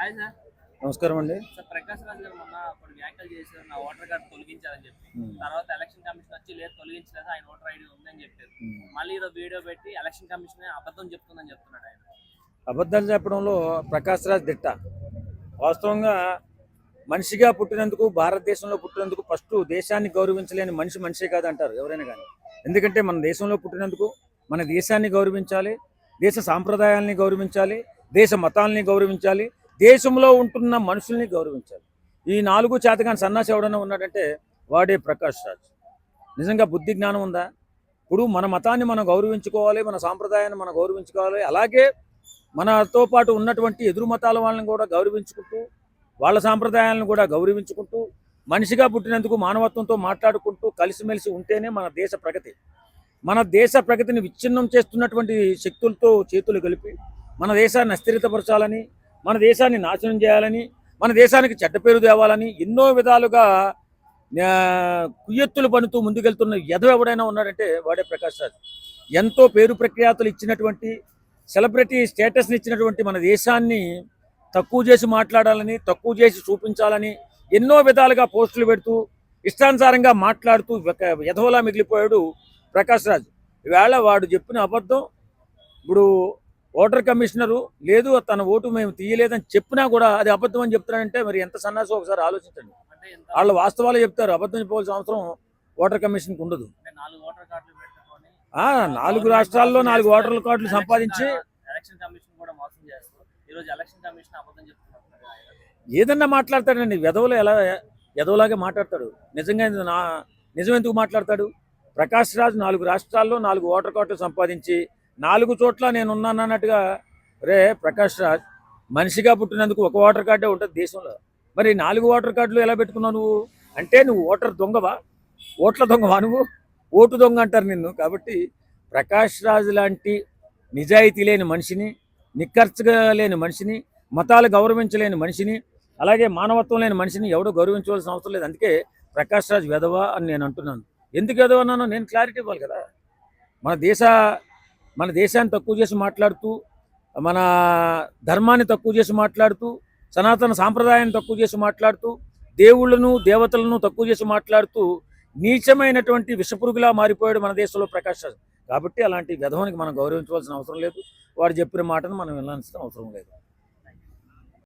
Hi sir. నమస్కారం అండి. Sir Prakash Raj గారు మొన్న కొన్ని వ్యాఖ్యలు చేశారు. నా ఓటర్ కార్డు తొలగించాలని చెప్పి. హ్మ్. తర్వాత ఎలక్షన్ కమిషన్ వచ్చి లేదు తొలగించలేదు, ఆయన ఓటర్ ఐడి ఉందని చెప్పారు. హ్మ్. మళ్ళీ ఈరోజు వీడియో పెట్టి ఎలక్షన్ కమిషన్ అబద్ధం చెప్తుందని చెప్తున్నాడు ఆయన. అబద్ధాలు చెప్పడంలో ప్రకాష్ రాజ్ దిట్ట. వాస్తవంగా మనిషిగా పుట్టినందుకు, భారతదేశంలో పుట్టినందుకు ఫస్ట్ దేశాన్ని గౌరవించలేని మనిషే కాదంటారు ఎవరైనా కానీ. ఎందుకంటే మన దేశంలో పుట్టినందుకు మన దేశాన్ని గౌరవించాలి, దేశ సాంప్రదాయాల్ని గౌరవించాలి, దేశ మతాల్ని గౌరవించాలి, దేశంలో ఉంటున్న మనుషుల్ని గౌరవించాలి. ఈ 4 చేతగాని సన్నాసి ఎవడన్నా ఉన్నాడంటే వాడే ప్రకాష్ రాజ్. నిజంగా బుద్ధి జ్ఞానం ఉందా? ఇప్పుడు మన మతాన్ని మనం గౌరవించుకోవాలి, మన సాంప్రదాయాన్ని మనం గౌరవించుకోవాలి. అలాగే మనతో పాటు ఉన్నటువంటి ఎదురు మతాల వాళ్ళని కూడా గౌరవించుకుంటూ, వాళ్ళ సాంప్రదాయాలను కూడా గౌరవించుకుంటూ, మనిషిగా పుట్టినందుకు మానవత్వంతో మాట్లాడుకుంటూ కలిసిమెలిసి ఉంటేనే మన దేశ ప్రగతి. మన దేశ ప్రగతిని విచ్ఛిన్నం చేస్తున్నటువంటి శక్తులతో చేతులు కలిపి మన దేశాన్ని అస్థిరతపరచాలని, మన దేశాన్ని నాశనం చేయాలని, మన దేశానికి చెడ్డ పేరు తేవాలని ఎన్నో విధాలుగా కుయ్యెత్తులు పనుతూ ముందుకెళ్తున్న ఎవడైనా ఉన్నాడంటే వాడే ప్రకాష్ రాజ్. ఎంతో పేరు ప్రఖ్యాతులు ఇచ్చినటువంటి, సెలబ్రిటీ స్టేటస్ని ఇచ్చినటువంటి మన దేశాన్ని తక్కువ చేసి మాట్లాడాలని, తక్కువ చేసి చూపించాలని ఎన్నో విధాలుగా పోస్టులు పెడుతూ ఇష్టానుసారంగా మాట్లాడుతూ ఎదవలా మిగిలిపోయాడు ప్రకాష్ రాజ్. ఈవేళ వాడు చెప్పిన అబద్ధం. ఇప్పుడు ఓటర్ కమిషనరు లేదు తన ఓటు మేము తీయలేదని చెప్పినా కూడా అది అబద్ధం అని చెప్తున్నాడంటే మరి ఎంత సన్నాసో ఒకసారి ఆలోచించండి. వాళ్ళు వాస్తవాలు చెప్తారు, అబద్ధం చెప్పవలసిన అవసరం ఓటర్ కమిషన్కి ఉండదు. 4 రాష్ట్రాల్లో 4 ఓటర్ కార్డులు సంపాదించి ఏదన్నా మాట్లాడతాడండి. వెధవలు ఎలా ఎదవలాగే మాట్లాడతాడు. నిజంగా నిజం ఎందుకు మాట్లాడతాడు? ప్రకాష్ రాజ్ 4 రాష్ట్రాల్లో 4 ఓటర్ కార్డులు సంపాదించి 4 చోట్ల నేను ఉన్నానన్నట్టుగా. రే ప్రకాష్ రాజ్, మనిషిగా పుట్టినందుకు ఒక ఓటర్ కార్డే ఉంటుంది దేశంలో. మరి 4 ఓటర్ కార్డులు ఎలా పెట్టుకున్నావు నువ్వు? అంటే నువ్వు ఓటర్ దొంగవా? ఓట్ల దొంగవా నువ్వు? ఓటు దొంగ అంటారు నిన్ను. కాబట్టి ప్రకాష్ రాజ్ లాంటి నిజాయితీ లేని మనిషిని, నిక్కర్చుగా లేని మనిషిని, మతాలు గౌరవించలేని మనిషిని, అలాగే మానవత్వం లేని మనిషిని ఎవడో గౌరవించవలసిన అవసరం లేదు. అందుకే ప్రకాష్ రాజ్ వెధవా అని నేను అంటున్నాను. ఎందుకు వెధవ అన్నానో నేను క్లారిటీ ఇవ్వాలి కదా. మన దేశాన్ని తక్కువ చేసి మాట్లాడుతూ, మన ధర్మాన్ని తక్కువ చేసి మాట్లాడుతూ, సనాతన సాంప్రదాయాన్ని తక్కువ చేసి మాట్లాడుతూ, దేవుళ్ళను దేవతలను తక్కువ చేసి మాట్లాడుతూ నీచమైనటువంటి విషపురుగులా మారిపోయాడు మన దేశంలో ప్రకాష్ రాజ్. కాబట్టి అలాంటి వెధవానికి మనం గౌరవించవలసిన అవసరం లేదు. వాడు చెప్పిన మాటను మనం వినాల్సిన అవసరం లేదు.